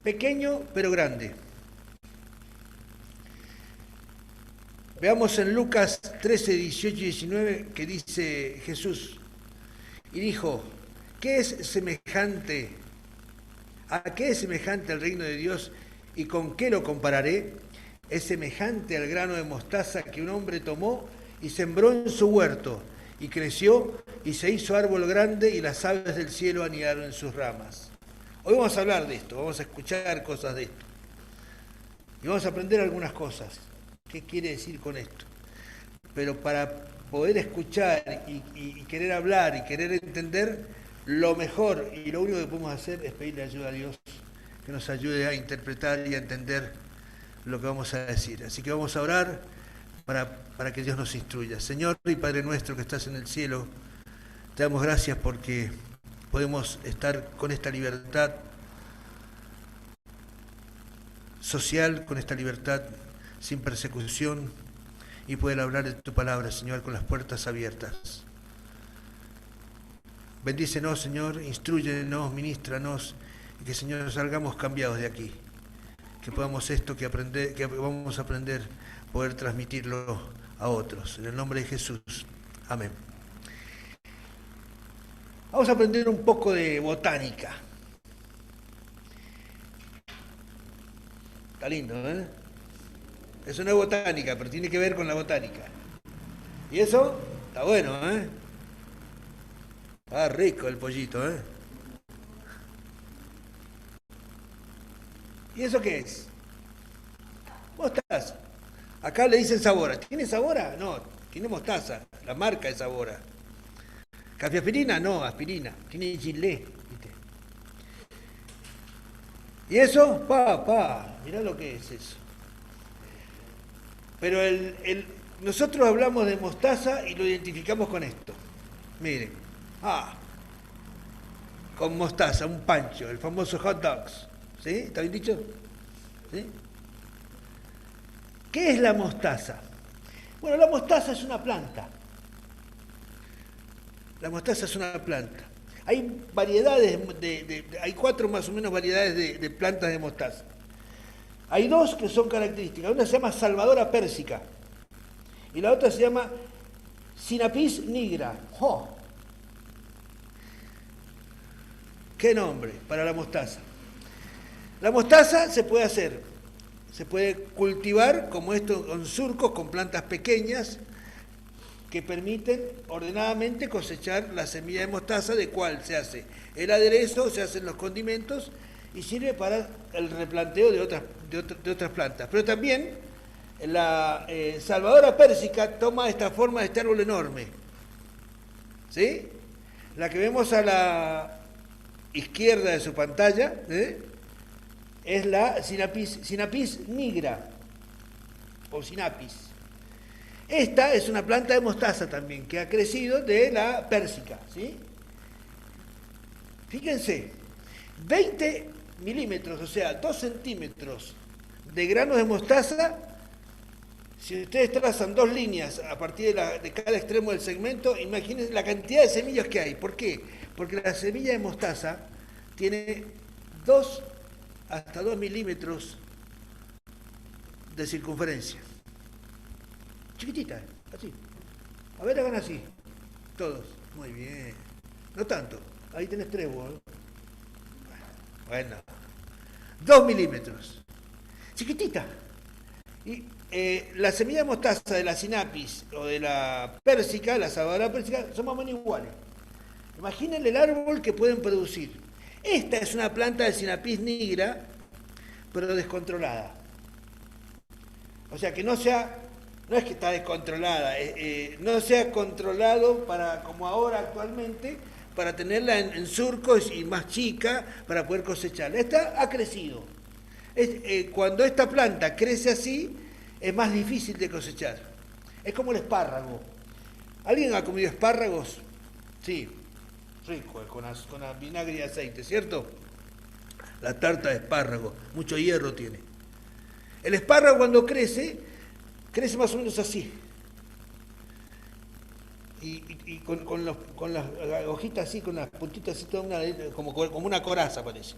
pequeño pero grande. Veamos en Lucas 13, 18 y 19 que dice Jesús, y dijo, ¿qué es semejante? ¿A qué es semejante el reino de Dios y con qué lo compararé? Es semejante al grano de mostaza que un hombre tomó y sembró en su huerto, y creció y se hizo árbol grande y las aves del cielo anidaron en sus ramas. Hoy vamos a hablar de esto, vamos a escuchar cosas de esto. Y vamos a aprender algunas cosas. ¿Qué quiere decir con esto? Pero para poder escuchar y querer hablar y querer entender, lo mejor y lo único que podemos hacer es pedirle ayuda a Dios, que nos ayude a interpretar y a entender lo que vamos a decir. Así que vamos a orar para que Dios nos instruya. Señor y Padre nuestro que estás en el cielo, te damos gracias porque podemos estar con esta libertad social, con esta libertad sin persecución y poder hablar de tu palabra, Señor, con las puertas abiertas. Bendícenos, Señor, instrúyenos, ministranos y que, Señor, salgamos cambiados de aquí. Que podamos esto que vamos a aprender, poder transmitirlo a otros. En el nombre de Jesús. Amén. Vamos a aprender un poco de botánica. Está lindo, ¿eh? Eso no es botánica, pero tiene que ver con la botánica. Y eso está bueno, ¿eh? Está rico el pollito, ¿eh? ¿Y eso qué es? Mostaza. Acá le dicen Sabora. ¿Tiene Sabora? No, tiene mostaza. La marca es Sabora. ¿Café aspirina? No, aspirina. Tiene Gillette, ¿viste? ¿Y eso? Mirá lo que es eso. Pero nosotros hablamos de mostaza y lo identificamos con esto. Miren. Con mostaza, un pancho, el famoso hot dogs. ¿Sí? ¿Está bien dicho? ¿Sí? ¿Qué es la mostaza? Bueno, la mostaza es una planta. La mostaza es una planta. Hay variedades, hay 4 más o menos variedades de plantas de mostaza. Hay 2 que son características. Una se llama Salvadora persica y la otra se llama Sinapis nigra. ¡Oh! ¿Qué nombre para la mostaza? La mostaza se puede cultivar como esto con surcos, con plantas pequeñas que permiten ordenadamente cosechar la semilla de mostaza, de cual se hace el aderezo, se hacen los condimentos y sirve para el replanteo de otras plantas. Pero también la Salvadora persica toma esta forma de este árbol enorme. ¿Sí? La que vemos a la izquierda de su pantalla, es la Sinapis nigra o Sinapis. Esta es una planta de mostaza también que ha crecido de la pérsica, ¿sí? Fíjense, 20 milímetros, o sea, 2 centímetros de granos de mostaza. Si ustedes trazan 2 líneas a partir de cada extremo del segmento, imagínense la cantidad de semillas que hay. ¿Por qué? Porque la semilla de mostaza tiene hasta 2 milímetros de circunferencia. Chiquitita, así. A ver, hagan así. Todos. Muy bien. No tanto. Ahí tenés 3 vos. Bueno. 2 milímetros. Chiquitita. Y la semilla de mostaza de la Sinapis o de la pérsica, la Salvadora pérsica, son más o menos iguales. Imaginen el árbol que pueden producir. Esta es una planta de Sinapis nigra, pero descontrolada. O sea, que no es que está descontrolada, no se ha controlado como ahora actualmente, para tenerla en surcos y más chica, para poder cosecharla. Esta ha crecido. Cuando esta planta crece así, es más difícil de cosechar. Es como el espárrago. ¿Alguien ha comido espárragos? Sí, rico, con vinagre y aceite, ¿cierto? La tarta de espárrago, mucho hierro tiene. El espárrago cuando crece más o menos así. Y con las hojitas así, con las puntitas así, como una coraza parece.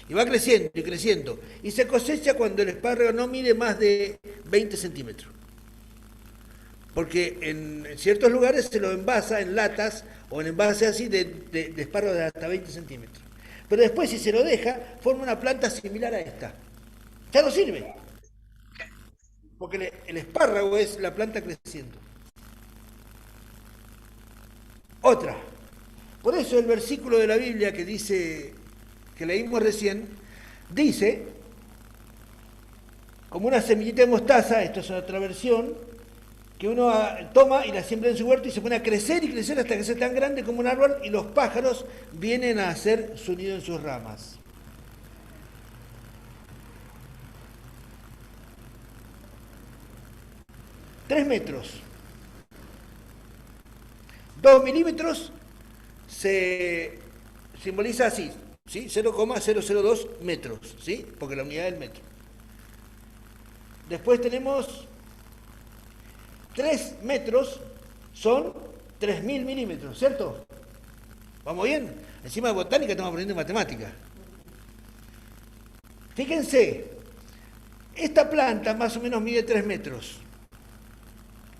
Y va creciendo y creciendo. Y se cosecha cuando el espárrago no mide más de 20 centímetros. Porque en ciertos lugares se lo envasa en latas o en envases así de espárragos de hasta 20 centímetros. Pero después, si se lo deja, forma una planta similar a esta. Ya no sirve. Porque el espárrago es la planta creciendo. Otra. Por eso el versículo de la Biblia que dice, que leímos recién, dice, como una semillita de mostaza, esto es otra versión, que uno toma y la siembra en su huerto y se pone a crecer y crecer hasta que sea tan grande como un árbol y los pájaros vienen a hacer su nido en sus ramas. Tres metros. 2 milímetros se simboliza así, ¿sí? 0,002 metros, ¿sí? Porque la unidad del metro. Después tenemos 3 metros, son 3.000 milímetros, ¿cierto? ¿Vamos bien? Encima de botánica estamos aprendiendo matemática. Fíjense, esta planta más o menos mide 3 metros,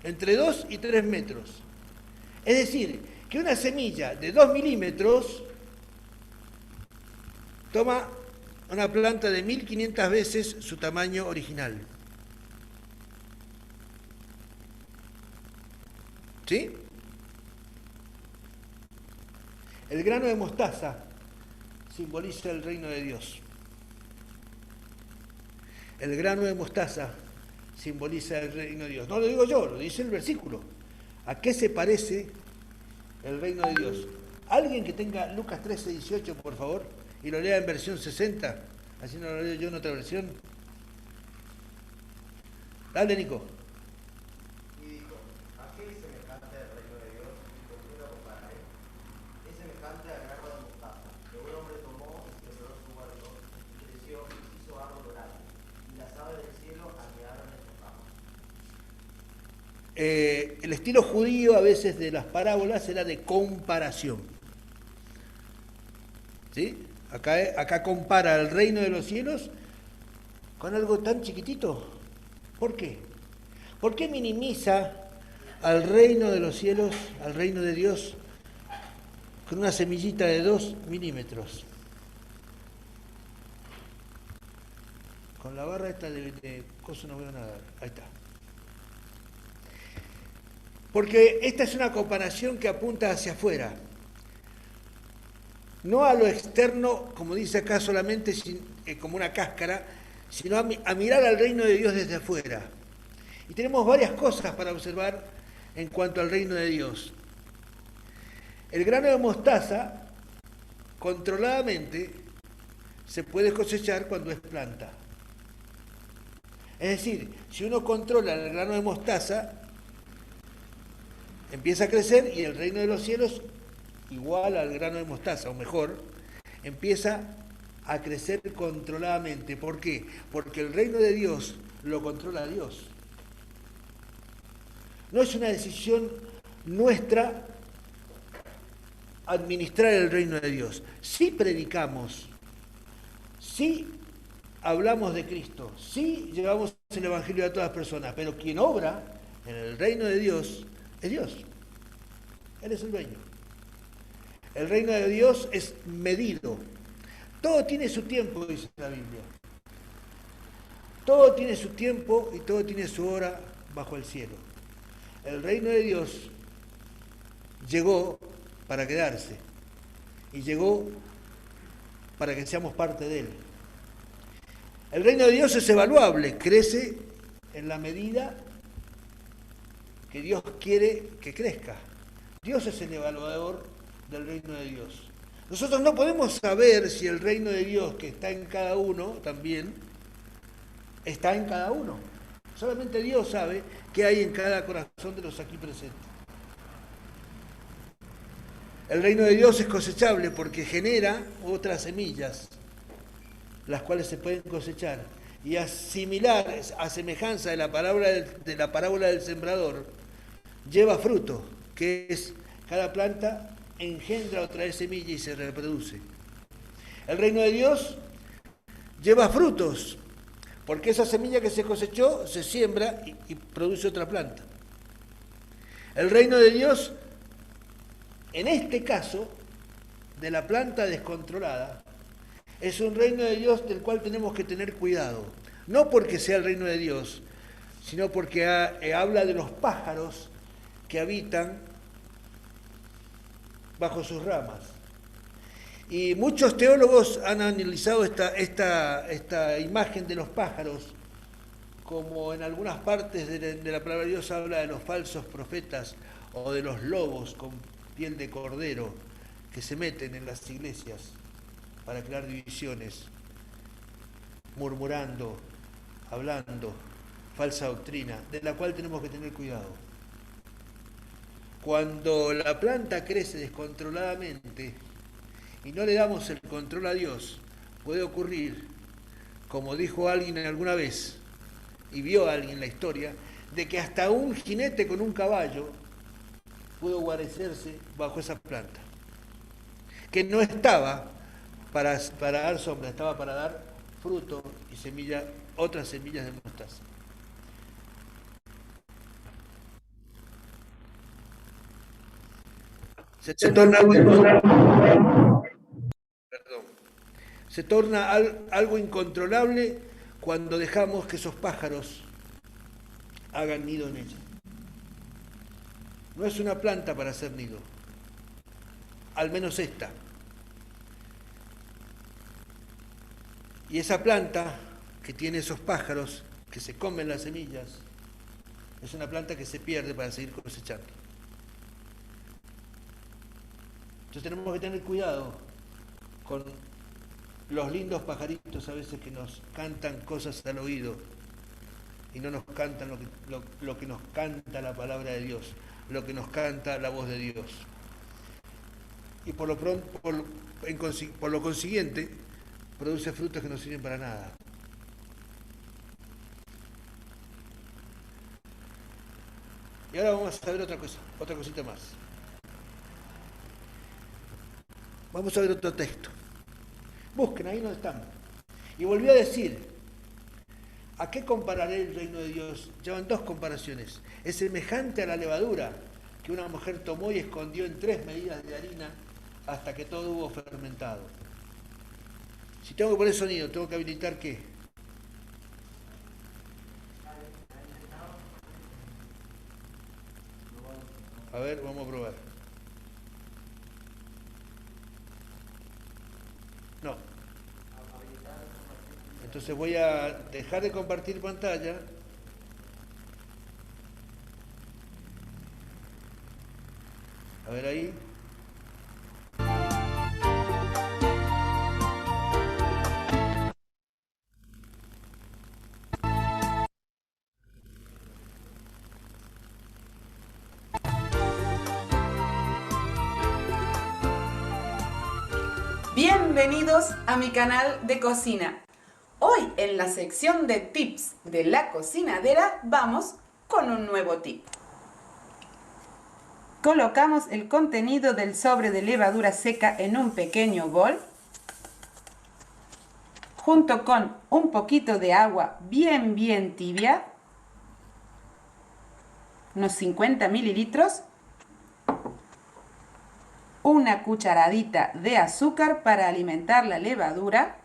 entre 2 y 3 metros. Es decir, que una semilla de 2 milímetros toma una planta de 1500 veces su tamaño original. ¿Sí? El grano de mostaza simboliza el reino de Dios. El grano de mostaza simboliza el reino de Dios. No lo digo yo, lo dice el versículo. ¿A qué se parece el reino de Dios? Alguien que tenga Lucas 13:18, por favor, y lo lea en versión 60, así no lo leo yo en otra versión. Dale, Nico. Y dijo, ¿a qué es semejante el reino de Dios? ¿Y por qué lo compararé? Es semejante al grano de mostaza, que un hombre tomó y sembró su huerto, y creció y hizo árbol grande, y las aves del cielo anidaron en sus ramas. El estilo judío a veces de las parábolas era de comparación. ¿Sí? Acá compara el reino de los cielos con algo tan chiquitito. ¿Por qué? ¿Por qué minimiza al reino de los cielos, al reino de Dios, con una semillita de 2 milímetros? Con la barra esta de coso no veo nada. Ahí está. Porque esta es una comparación que apunta hacia afuera. No a lo externo, como dice acá, solamente como una cáscara, sino a mirar al reino de Dios desde afuera. Y tenemos varias cosas para observar en cuanto al reino de Dios. El grano de mostaza, controladamente, se puede cosechar cuando es planta. Es decir, si uno controla el grano de mostaza, empieza a crecer y el reino de los cielos, igual al grano de mostaza, o mejor, empieza a crecer controladamente. ¿Por qué? Porque el reino de Dios lo controla Dios. No es una decisión nuestra administrar el reino de Dios. Sí predicamos, sí hablamos de Cristo, sí llevamos el Evangelio a todas las personas, pero quien obra en el reino de Dios es Dios. Él es el dueño. El reino de Dios es medido. Todo tiene su tiempo, dice la Biblia. Todo tiene su tiempo y todo tiene su hora bajo el cielo. El reino de Dios llegó para quedarse y llegó para que seamos parte de él. El reino de Dios es evaluable, crece en la medida que Dios quiere que crezca. Dios es el evaluador del reino de Dios. Nosotros no podemos saber si el reino de Dios que está en cada uno también está en cada uno. Solamente Dios sabe qué hay en cada corazón de los aquí presentes. El reino de Dios es cosechable porque genera otras semillas, las cuales se pueden cosechar. Y asimilar, a semejanza de la parábola del sembrador, lleva fruto, que es cada planta engendra otra vez semilla y se reproduce. El reino de Dios lleva frutos, porque esa semilla que se cosechó se siembra y produce otra planta. El reino de Dios, en este caso, de la planta descontrolada, es un reino de Dios del cual tenemos que tener cuidado. No porque sea el reino de Dios, sino porque habla de los pájaros que habitan bajo sus ramas. Y muchos teólogos han analizado esta imagen de los pájaros, como en algunas partes de la palabra de Dios habla de los falsos profetas o de los lobos con piel de cordero que se meten en las iglesias para crear divisiones, murmurando, hablando, falsa doctrina, de la cual tenemos que tener cuidado. Cuando la planta crece descontroladamente y no le damos el control a Dios, puede ocurrir, como dijo alguien alguna vez, y vio a alguien en la historia, de que hasta un jinete con un caballo pudo guarecerse bajo esa planta, que no estaba para dar sombra, estaba para dar fruto y semilla, otras semillas de mostaza. Se torna algo incontrolable cuando dejamos que esos pájaros hagan nido en ella. No es una planta para hacer nido, al menos esta. Y esa planta que tiene esos pájaros que se comen las semillas, es una planta que se pierde para seguir cosechando. Entonces tenemos que tener cuidado con los lindos pajaritos a veces que nos cantan cosas al oído y no nos cantan lo que nos canta la palabra de Dios, lo que nos canta la voz de Dios. Y por lo consiguiente, produce frutos que no sirven para nada. Y ahora vamos a ver otra cosita más. Vamos a ver otro texto. Busquen, ahí no están. Y volvió a decir, ¿a qué compararé el reino de Dios? Llevan dos comparaciones. Es semejante a la levadura que una mujer tomó y escondió en 3 medidas de harina hasta que todo hubo fermentado. Si tengo que poner sonido, tengo que habilitar ¿qué? A ver, vamos a probar. No. Entonces voy a dejar de compartir pantalla. A ver ahí. Bienvenidos a mi canal de cocina. Hoy en la sección de tips de la cocinadera vamos con un nuevo tip. Colocamos el contenido del sobre de levadura seca en un pequeño bol junto con un poquito de agua bien tibia, unos 50 mililitros, una cucharadita de azúcar para alimentar la levadura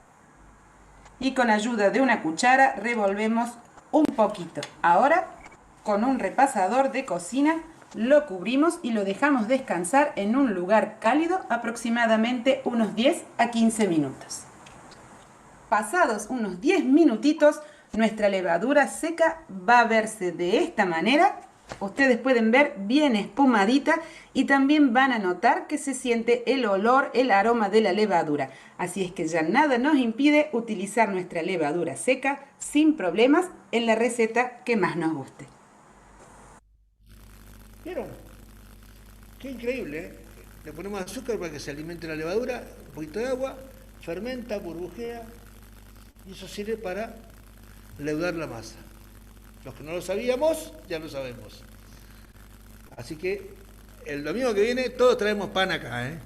y con ayuda de una cuchara revolvemos un poquito. Ahora con un repasador de cocina lo cubrimos y lo dejamos descansar en un lugar cálido aproximadamente unos 10 a 15 minutos. Pasados unos 10 minutitos nuestra levadura seca va a verse de esta manera. Ustedes pueden ver bien espumadita y también van a notar que se siente el olor, el aroma de la levadura. Así es que ya nada nos impide utilizar nuestra levadura seca sin problemas en la receta que más nos guste. ¿Vieron? Qué increíble, ¿eh? Le ponemos azúcar para que se alimente la levadura, un poquito de agua, fermenta, burbujea y eso sirve para leudar la masa. Los que no lo sabíamos, ya lo sabemos. Así que el domingo que viene todos traemos pan acá, ¿eh?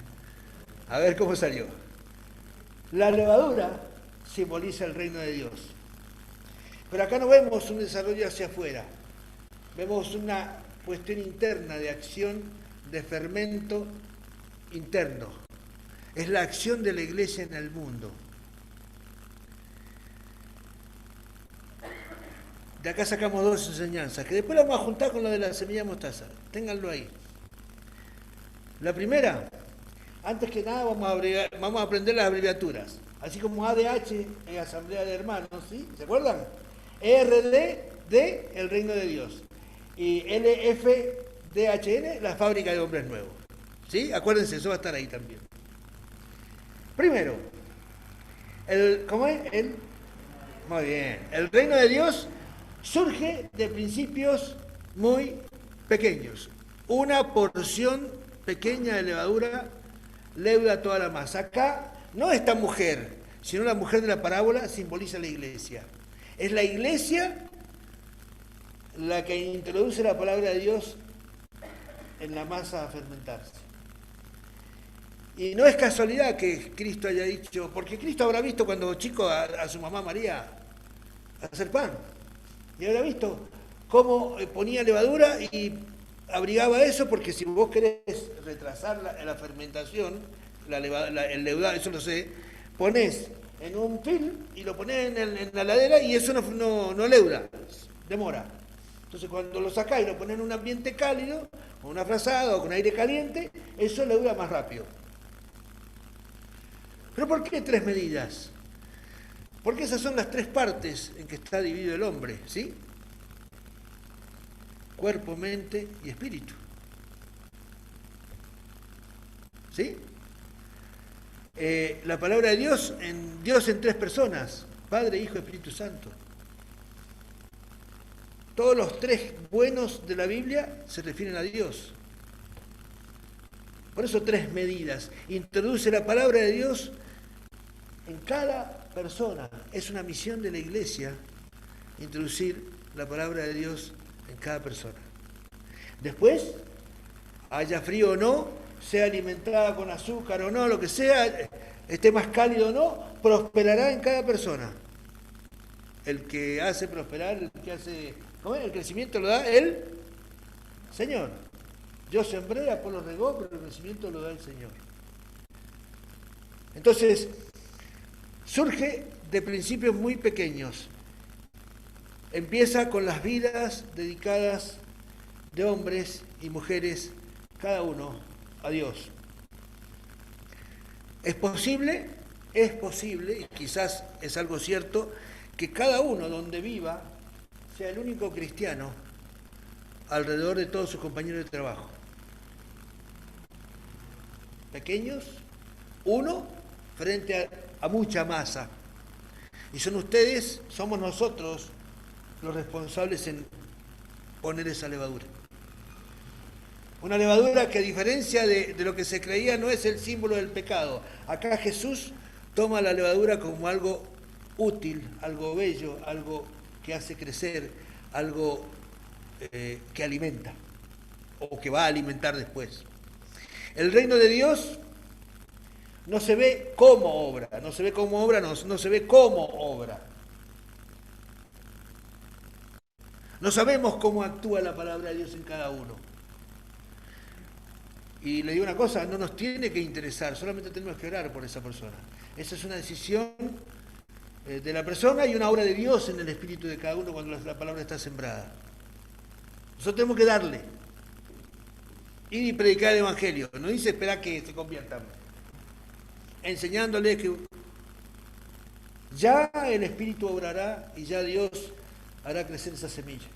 A ver cómo salió. La levadura simboliza el reino de Dios. Pero acá no vemos un desarrollo hacia afuera, vemos una cuestión interna de acción, de fermento interno. Es la acción de la iglesia en el mundo. De acá sacamos dos enseñanzas, que después las vamos a juntar con lo de la semilla de mostaza. Ténganlo ahí. La primera, antes que nada vamos a aprender las abreviaturas. Así como ADH es Asamblea de Hermanos, ¿sí? ¿Se acuerdan? ERD de el Reino de Dios. Y LFDHN, la Fábrica de Hombres Nuevos. ¿Sí? Acuérdense, eso va a estar ahí también. Primero, ¿cómo es? Muy bien. El Reino de Dios surge de principios muy pequeños. Una porción pequeña de levadura leuda toda la masa. Acá no esta mujer, sino la mujer de la parábola simboliza la iglesia. Es la iglesia la que introduce la palabra de Dios en la masa a fermentarse. Y no es casualidad que Cristo haya dicho, porque Cristo habrá visto cuando chico a su mamá María hacer pan. Y habrá visto cómo ponía levadura y abrigaba eso, porque si vos querés retrasar la fermentación, el leudado, eso lo sé, ponés en un film y lo ponés en la heladera y eso no leuda, demora. Entonces cuando lo sacás y lo ponés en un ambiente cálido, con una frazada o con aire caliente, eso leuda más rápido. ¿Pero por qué 3 medidas? Porque esas son las 3 partes en que está dividido el hombre, ¿sí? Cuerpo, mente y espíritu. ¿Sí? La palabra de Dios en 3 personas, Padre, Hijo, Espíritu Santo. Todos los 3 buenos de la Biblia se refieren a Dios. Por eso 3 medidas. Introduce la palabra de Dios en cada persona. Es una misión de la iglesia introducir la palabra de Dios en cada persona. Después, haya frío o no, sea alimentada con azúcar o no, lo que sea, esté más cálido o no, prosperará en cada persona. El que hace prosperar, el que hace... ¿Cómo es? El crecimiento lo da el Señor. Yo sembré, Apolo regó, pero el crecimiento lo da el Señor. Entonces, surge de principios muy pequeños. Empieza con las vidas dedicadas de hombres y mujeres, cada uno a Dios. Es posible, y quizás es algo cierto, que cada uno donde viva sea el único cristiano alrededor de todos sus compañeros de trabajo. Pequeños, uno frente a mucha masa. Y son ustedes, somos nosotros los responsables en poner esa levadura. Una levadura que a diferencia de lo que se creía no es el símbolo del pecado. Acá Jesús toma la levadura como algo útil, algo bello, algo que hace crecer, algo que alimenta o que va a alimentar después. El reino de Dios no se ve como obra, no se ve como obra. No sabemos cómo actúa la palabra de Dios en cada uno. Y le digo una cosa, no nos tiene que interesar, solamente tenemos que orar por esa persona. Esa es una decisión de la persona y una obra de Dios en el espíritu de cada uno cuando la palabra está sembrada. Nosotros tenemos que darle. Ir y predicar el Evangelio. No dice esperar que se conviertan. Enseñándoles que ya el Espíritu obrará y ya Dios hará crecer esa semilla.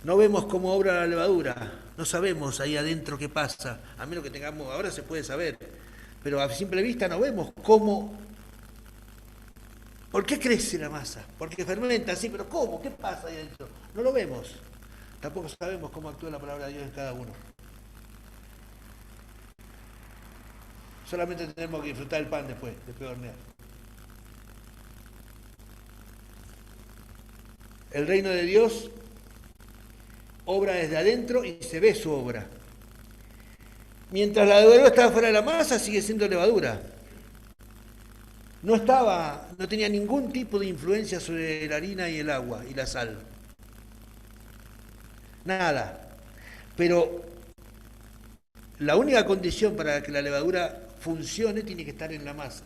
No vemos cómo obra la levadura, no sabemos ahí adentro qué pasa, a menos que tengamos, ahora se puede saber, pero a simple vista no vemos cómo, ¿por qué crece la masa? Porque fermenta, sí, pero ¿cómo? ¿Qué pasa ahí adentro? No lo vemos, tampoco sabemos cómo actúa la palabra de Dios en cada uno. Solamente tenemos que disfrutar el pan después de hornear. El reino de Dios obra desde adentro y se ve su obra. Mientras la levadura estaba fuera de la masa, sigue siendo levadura. No tenía ningún tipo de influencia sobre la harina y el agua y la sal. Nada. Pero la única condición para que la levadura funcione tiene que estar en la masa.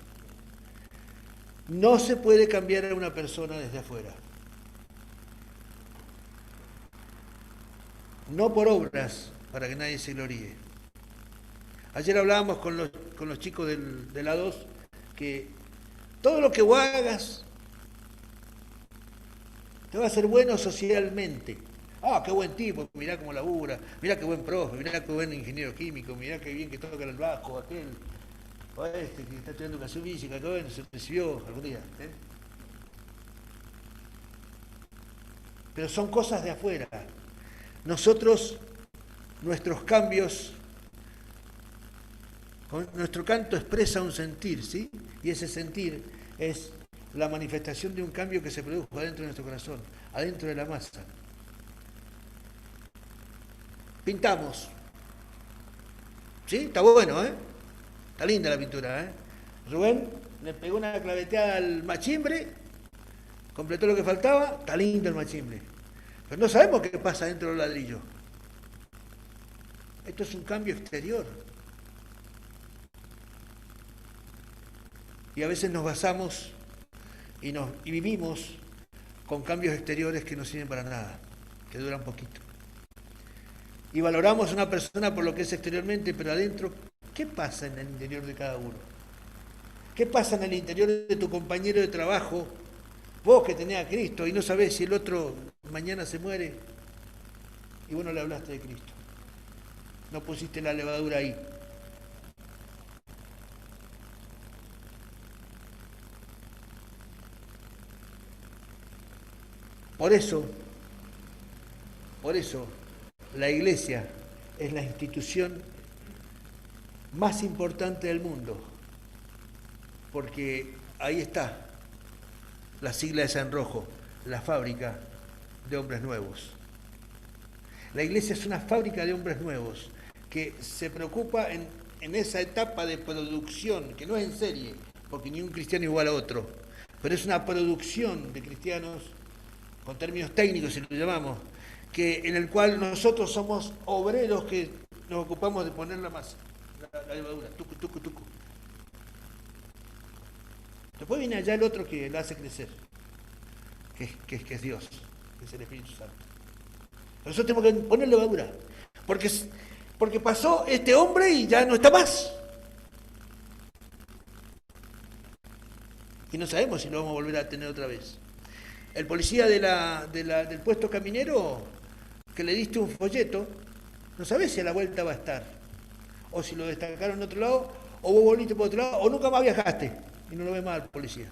No se puede cambiar a una persona desde afuera. No por obras, para que nadie se gloríe. Ayer hablábamos con los chicos de la 2 que todo lo que vos hagas te va a hacer bueno socialmente. Ah, qué buen tipo, mirá cómo labura, mirá qué buen profe, mirá qué buen ingeniero químico, mirá qué bien que toca el bajo, aquel, o este que está estudiando educación física, qué bueno, se recibió algún día. Pero son cosas de afuera. Nosotros, nuestros cambios, nuestro canto expresa un sentir, ¿sí? Y ese sentir es la manifestación de un cambio que se produjo adentro de nuestro corazón, adentro de la masa. Pintamos. ¿Sí? Está bueno, ¿eh? Está linda la pintura, ¿eh? Rubén le pegó una claveteada al machimbre, completó lo que faltaba, está lindo el machimbre. Pero no sabemos qué pasa dentro del ladrillo. Esto es un cambio exterior. Y a veces nos basamos y vivimos con cambios exteriores que no sirven para nada, que duran poquito. Y valoramos a una persona por lo que es exteriormente, pero adentro, ¿qué pasa en el interior de cada uno? ¿Qué pasa en el interior de tu compañero de trabajo? Vos que tenés a Cristo y no sabés si el otro mañana se muere y vos no le hablaste de Cristo. No pusiste la levadura ahí. Por eso, la Iglesia es la institución más importante del mundo, porque ahí está la sigla esa en rojo, la fábrica de hombres nuevos. La Iglesia es una fábrica de hombres nuevos que se preocupa en esa etapa de producción, que no es en serie, porque ni un cristiano igual a otro, pero es una producción de cristianos, con términos técnicos si lo llamamos, en el cual nosotros somos obreros que nos ocupamos de poner la masa, la levadura, tucu, tucu, tucu. Después viene allá el otro que la hace crecer, que es Dios, que es el Espíritu Santo. Nosotros tenemos que poner levadura, porque pasó este hombre y ya no está más. Y no sabemos si lo vamos a volver a tener otra vez. El policía del puesto caminero, que le diste un folleto, no sabés si a la vuelta va a estar, o si lo destacaron en otro lado, o vos volviste por otro lado, o nunca más viajaste, y no lo ve más al policía.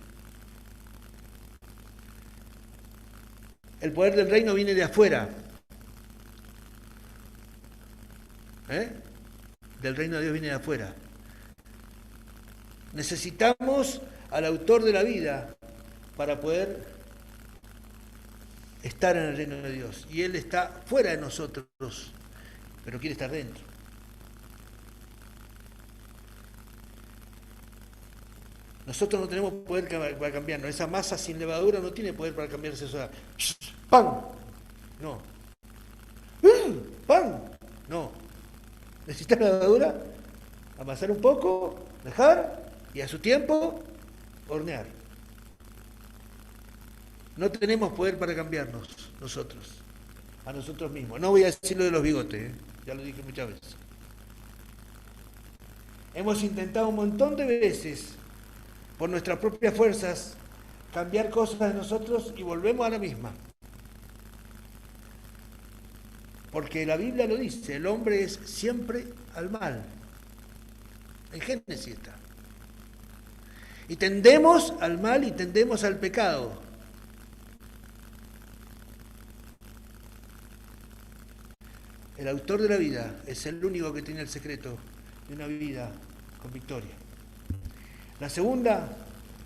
El poder del reino viene de afuera. Del reino de Dios viene de afuera. Necesitamos al autor de la vida para poder estar en el reino de Dios. Y Él está fuera de nosotros, pero quiere estar dentro. Nosotros no tenemos poder para cambiarnos. Esa masa sin levadura no tiene poder para cambiarse sola. ¡Pan! No. ¡Pan! No. Necesitas la levadura, amasar un poco, dejar y a su tiempo hornear. No tenemos poder para cambiarnos nosotros, a nosotros mismos. No voy a decir lo de los bigotes, ya lo dije muchas veces. Hemos intentado un montón de veces, por nuestras propias fuerzas, cambiar cosas de nosotros y volvemos a la misma. Porque la Biblia lo dice, el hombre es siempre al mal. En Génesis está. Y tendemos al mal y tendemos al pecado. El autor de la vida es el único que tiene el secreto de una vida con victoria. La segunda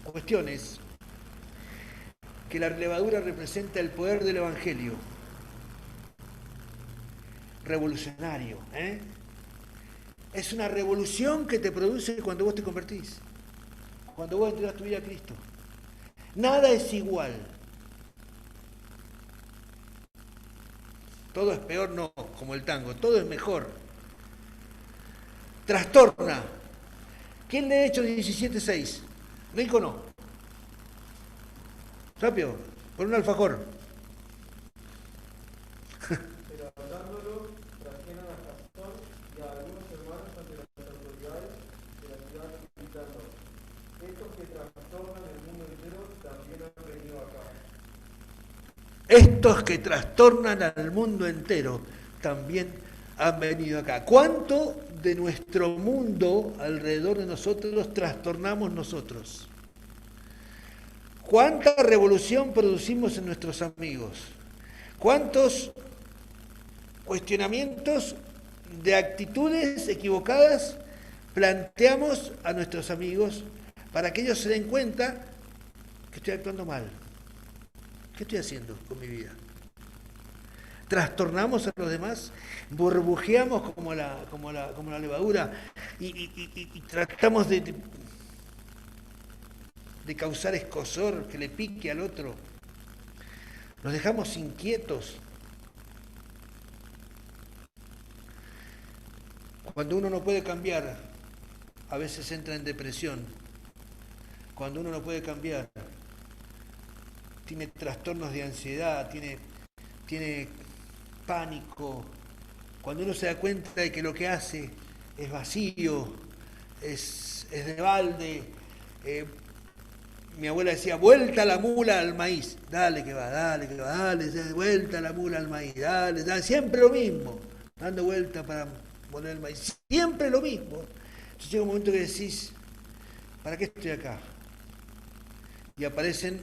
cuestión es que la levadura representa el poder del Evangelio. Revolucionario. Es una revolución que te produce cuando vos te convertís, cuando vos entregás tu vida a Cristo. Nada es igual. Todo es peor, no, como el tango, todo es mejor. Trastorna. ¿Quién lee Hechos 17:6? Rico no. Rápido, por un alfajor. Pero hablándolo, trajeron a Jasón y a algunos hermanos ante las autoridades de la ciudad gritando: estos que trastornan el mundo entero también han venido acá. Estos que trastornan al mundo entero también han venido acá. ¿Cuánto de nuestro mundo alrededor de nosotros trastornamos nosotros? ¿Cuánta revolución producimos en nuestros amigos? ¿Cuántos cuestionamientos de actitudes equivocadas planteamos a nuestros amigos para que ellos se den cuenta que estoy actuando mal? ¿Qué estoy haciendo con mi vida? Trastornamos a los demás, burbujeamos como la levadura y tratamos de causar escozor, que le pique al otro. Nos dejamos inquietos. Cuando uno no puede cambiar, a veces entra en depresión. Cuando uno no puede cambiar, tiene trastornos de ansiedad, tiene pánico. Cuando uno se da cuenta de que lo que hace es vacío, es de balde. Mi abuela decía, vuelta la mula al maíz. Dale que va, dale, vuelta la mula al maíz, dale, siempre lo mismo. Dando vuelta para poner el maíz, siempre lo mismo. Entonces llega un momento que decís, ¿para qué estoy acá? Y aparecen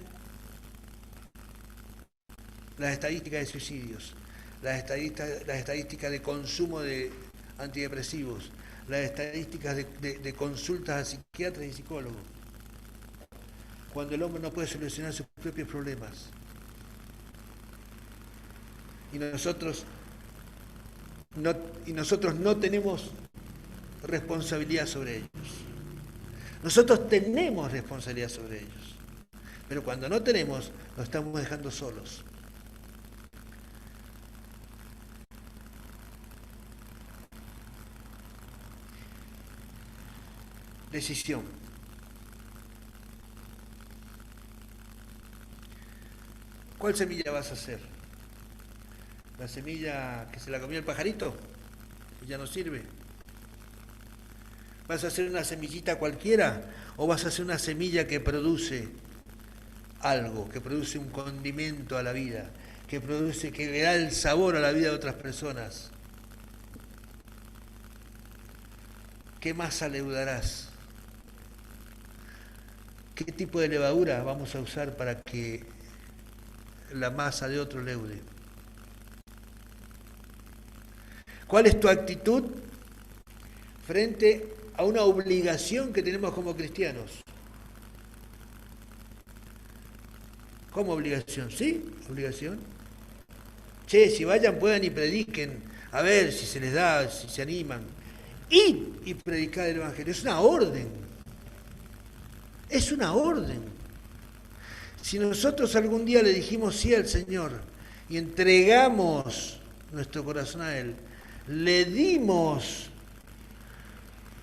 las estadísticas de suicidios, las estadísticas de consumo de antidepresivos, las estadísticas de consultas a psiquiatras y psicólogos. Cuando el hombre no puede solucionar sus propios problemas. Y nosotros no tenemos responsabilidad sobre ellos. Nosotros tenemos responsabilidad sobre ellos. Pero cuando no tenemos, los estamos dejando solos. Decisión. ¿Cuál semilla vas a hacer? ¿La semilla que se la comió el pajarito? Que ya no sirve. ¿Vas a hacer una semillita cualquiera? ¿O vas a hacer una semilla que produce algo, que produce un condimento a la vida, que le da el sabor a la vida de otras personas? ¿Qué masa leudarás? ¿Qué tipo de levadura vamos a usar para que la masa de otro leude? ¿Cuál es tu actitud frente a una obligación que tenemos como cristianos? ¿Cómo obligación? ¿Sí? ¿Obligación? Che, si vayan, puedan y prediquen, a ver si se les da, si se animan. Ir y predicar el Evangelio. Es una orden. Es una orden. Si nosotros algún día le dijimos sí al Señor y entregamos nuestro corazón a Él, le dimos,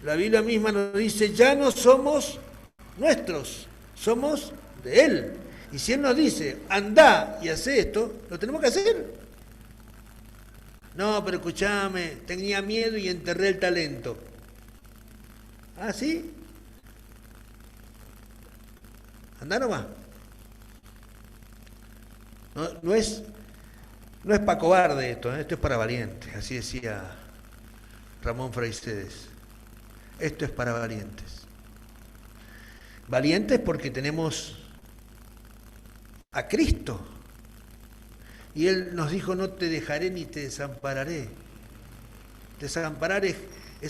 la Biblia misma nos dice, ya no somos nuestros, somos de Él. Y si Él nos dice, andá y hace esto, lo tenemos que hacer. No, pero escuchame, tenía miedo y enterré el talento. ¿Ah, sí? Andá nomás. No es para cobarde esto, esto es para valientes, así decía Ramón Fraicedes. Esto es para valientes. Valientes porque tenemos a Cristo. Y Él nos dijo, no te dejaré ni te desampararé. Desamparar es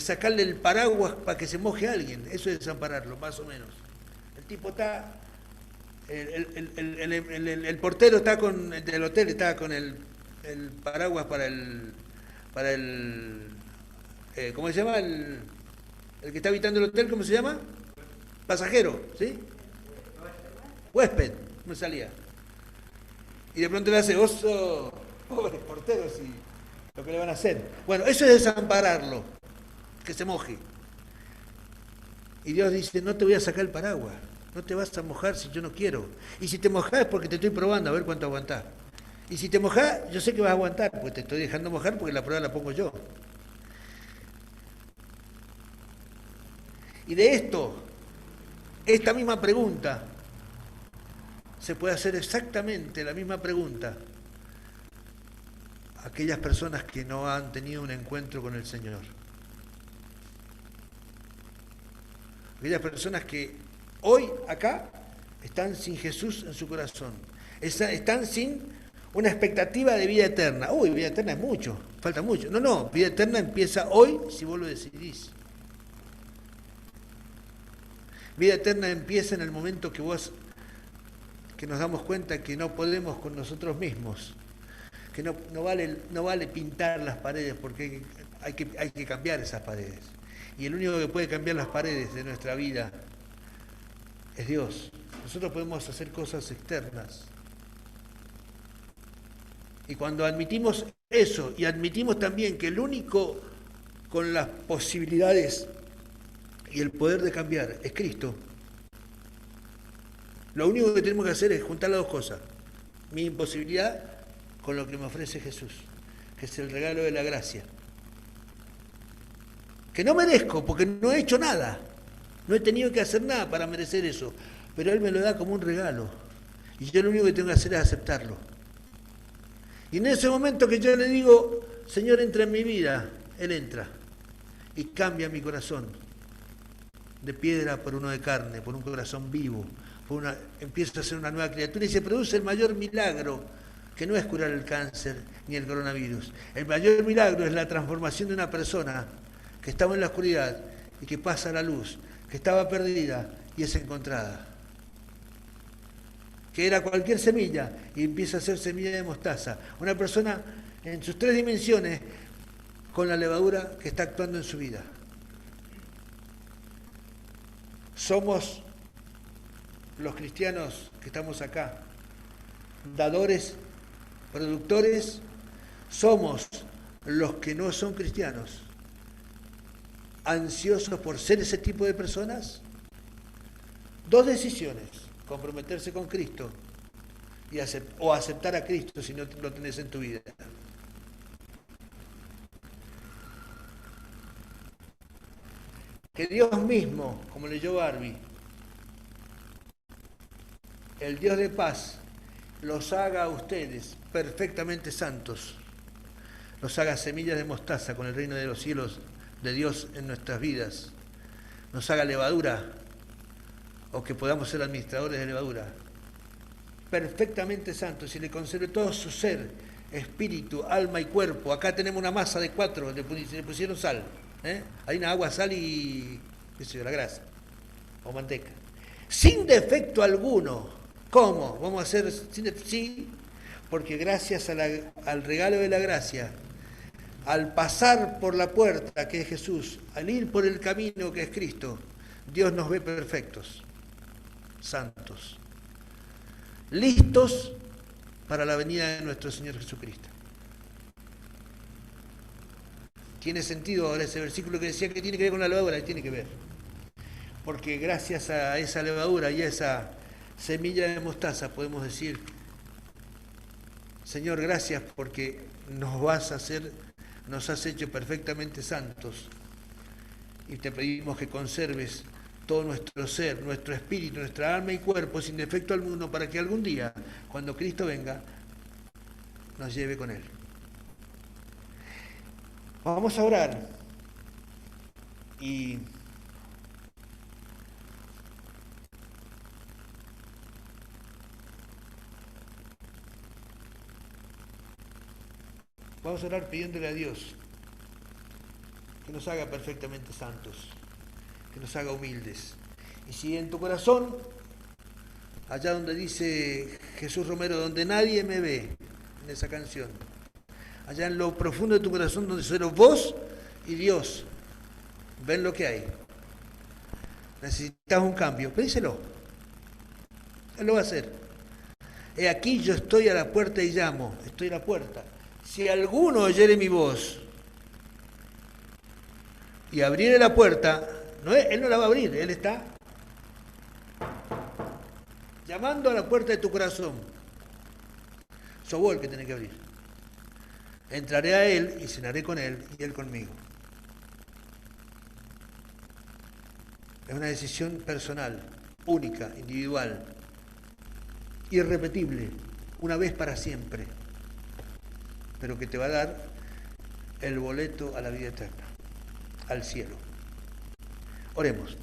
sacarle el paraguas para que se moje a alguien. Eso es desampararlo, más o menos. El tipo está... El portero está del hotel está con el paraguas para el ¿cómo se llama? El que está habitando el hotel, ¿cómo se llama? Pasajero, ¿sí? Huésped, no salía. Y de pronto le hace, oso, pobres porteros, y lo que le van a hacer. Bueno, eso es desampararlo, que se moje. Y Dios dice, no te voy a sacar el paraguas, no te vas a mojar si yo no quiero. Y si te mojás es porque te estoy probando a ver cuánto aguantás. Y si te mojás, yo sé que vas a aguantar, porque te estoy dejando mojar porque la prueba la pongo yo. Y de esto, esta misma pregunta, se puede hacer exactamente la misma pregunta a aquellas personas que no han tenido un encuentro con el Señor. Aquellas personas que hoy acá están sin Jesús en su corazón, están sin una expectativa de vida eterna. Uy, vida eterna es mucho, falta mucho. No, vida eterna empieza hoy si vos lo decidís. Vida eterna empieza en el momento que nos damos cuenta que no podemos con nosotros mismos, que no vale pintar las paredes porque hay que cambiar esas paredes. Y el único que puede cambiar las paredes de nuestra vida es Dios. Nosotros podemos hacer cosas externas. Y cuando admitimos eso, y admitimos también que el único con las posibilidades y el poder de cambiar es Cristo, lo único que tenemos que hacer es juntar las dos cosas. Mi imposibilidad con lo que me ofrece Jesús, que es el regalo de la gracia. Que no merezco, porque no he hecho nada. No he tenido que hacer nada para merecer eso. Pero Él me lo da como un regalo. Y yo lo único que tengo que hacer es aceptarlo. Y en ese momento que yo le digo, Señor, entra en mi vida, Él entra. Y cambia mi corazón. De piedra por uno de carne, por un corazón vivo. Empieza a ser una nueva criatura y se produce el mayor milagro, que no es curar el cáncer ni el coronavirus. El mayor milagro es la transformación de una persona que estaba en la oscuridad y que pasa a la luz, que estaba perdida y es encontrada. Que era cualquier semilla y empieza a ser semilla de mostaza. Una persona en sus tres dimensiones con la levadura que está actuando en su vida. Somos los cristianos que estamos acá, dadores, productores, somos los que no son cristianos, ansiosos por ser ese tipo de personas. Dos decisiones: comprometerse con Cristo o aceptar a Cristo si no lo tenés en tu vida. Que Dios mismo, como leyó Barbie, el Dios de paz, los haga a ustedes perfectamente santos, los haga semillas de mostaza con el reino de los cielos de Dios en nuestras vidas, nos haga levadura, o que podamos ser administradores de levadura, perfectamente santos, y le conserve todo su ser, espíritu, alma y cuerpo. Acá tenemos una masa de 4, le pusieron sal, hay una agua, sal y qué sé yo, la grasa, o manteca, sin defecto alguno. ¿Cómo? Vamos a hacer sí, porque gracias al regalo de la gracia, al pasar por la puerta que es Jesús, al ir por el camino que es Cristo, Dios nos ve perfectos, santos, listos para la venida de nuestro Señor Jesucristo. Tiene sentido ahora ese versículo que decía que tiene que ver con la levadura, y tiene que ver. Porque gracias a esa levadura y a esa semilla de mostaza podemos decir, Señor, gracias porque nos has hecho perfectamente santos, y te pedimos que conserves todo nuestro ser, nuestro espíritu, nuestra alma y cuerpo sin defecto alguno, para que algún día, cuando Cristo venga, nos lleve con Él. Vamos a orar y vamos a orar pidiéndole a Dios que nos haga perfectamente santos, que nos haga humildes. Y si en tu corazón, allá donde dice Jesús Romero, donde nadie me ve, en esa canción, allá en lo profundo de tu corazón, donde solo vos y Dios ven lo que hay, necesitas un cambio, pedíselo. Él lo va a hacer. He aquí yo estoy a la puerta y llamo, estoy a la puerta. Si alguno oyere mi voz y abriere la puerta, él no la va a abrir, él está llamando a la puerta de tu corazón. Sos vos el que tenés que abrir. Entraré a él y cenaré con él y él conmigo. Es una decisión personal, única, individual, irrepetible, una vez para siempre, pero que te va a dar el boleto a la vida eterna, al cielo. Oremos.